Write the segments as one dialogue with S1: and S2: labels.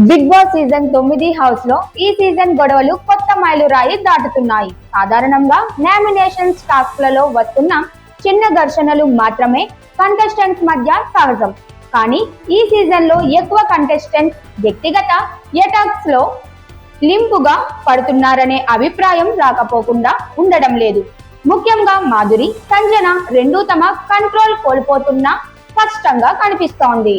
S1: Big boss season 9 house లో ఈ season గొడవలు కొత్త మైలురాయి దాటుతున్నాయి. సాధారణంగా నామినేషన్స్ టాస్క్ లలో వస్తున్న చిన్న ఘర్షణలు మాత్రమే కంటెస్టెంట్స్ మధ్య సహజం. కానీ ఈ సీజన్ లో ఎక్కువ కంటెస్టెంట్స్ వ్యక్తిగత ఎటాక్స్ లో లింపుగా పడుతున్నారనే అభిప్రాయం రాకపోకుండా ఉండడం లేదు. ముఖ్యంగా మాధురి, సంజన రెండూ తమ కంట్రోల్ కోల్పోతున్నా స్పష్టంగా కనిపిస్తోంది.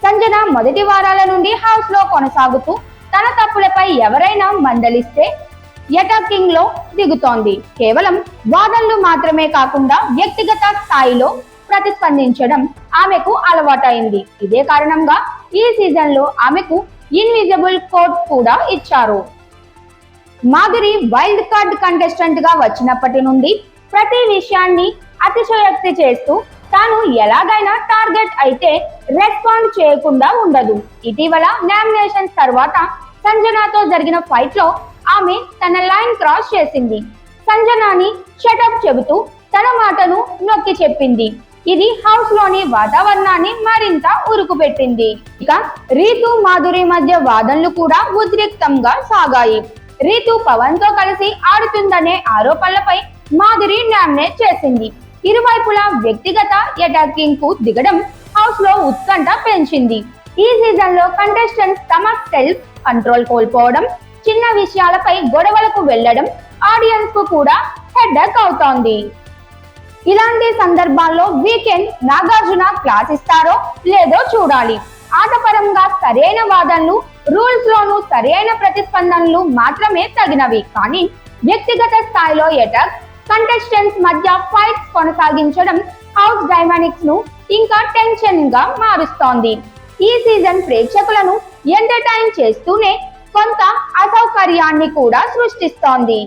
S1: సంజన మొదటి వారాల నుండి హౌస్ లో కొనసాగుతూ తన తప్పులపై ఎవరైనా మందలిస్తే అటాకింగ్ లో దిగుతోంది. కేవలం వాదనలు మాత్రమే కాకుండా వ్యక్తిగత స్థాయిలో ప్రతిస్పందించడం ఆమెకు అలవాటైంది. ఇదే కారణంగా ఈ సీజన్ లో ఆమెకు ఇన్విజిబుల్ కోట్ కూడా ఇచ్చారు. మాధురి వైల్డ్ కార్డ్ కంటెస్టెంట్ గా వచ్చినప్పటి నుండి ప్రతి విషయాన్ని అతిశయోక్తి చేస్తూ తాను ఎలాగైనా టార్గెట్ అయితే రెస్పాండ్ చేయకుండా ఉండదు. ఇటీవల నామినేషన్స్ తర్వాత సంజనాతో జరిగిన ఫైట్ లో ఆమె తన లైన్ క్రాస్ చేసింది. సంజనాని షటప్ చెబుతూ తన మాటను నొక్కి చెప్పింది. ఇది హౌస్ లోని వాతావరణాన్ని మరింత ఉరుకుపెట్టింది. ఇక రీతు, మాధురి మధ్య వాదనలు కూడా ఉద్రిక్తంగా సాగాయి. రీతు పవన్ తో కలిసి ఆడుతుందనే ఆరోపణలపై మాధురి నామినేట్ చేసింది. ఇరువైపులా వ్యక్తిగత అటాకింగ్ కు దిగడం హౌస్ లో ఉత్కంఠ పెంచింది. ఈ సీజన్ లో కంటెస్టెంట్స్ తమ సెల్ఫ్ కంట్రోల్ కోల్పోవడం, చిన్న విషయాలపై గొడవలకు వెళ్లడం ఆడియన్స్ కు కూడా హెడ్ఏక్ అవుతోంది. ఇలాంటి సందర్భాల్లో వీకెండ్ నాగార్జున క్లాస్ ఇస్తారో లేదో చూడాలి. ఆటపరంగా సరైన వాదనలు, రూల్స్ లోనూ సరైన ప్రతిస్పందనలు మాత్రమే తగినవి. కానీ వ్యక్తిగత స్థాయిలో అటాక్, కంటెస్టెంట్స్ మధ్య ఫైట్స్ కొనసాగించడం హౌస్ డైనామిక్స్ ను ఇంకా టెన్షన్ గా మారుస్తోంది. ఈ సీజన్ ప్రేక్షకులను ఎంటర్టైన్ చేస్తూనే కొంత అసౌకర్యాన్ని కూడా సృష్టిస్తోంది.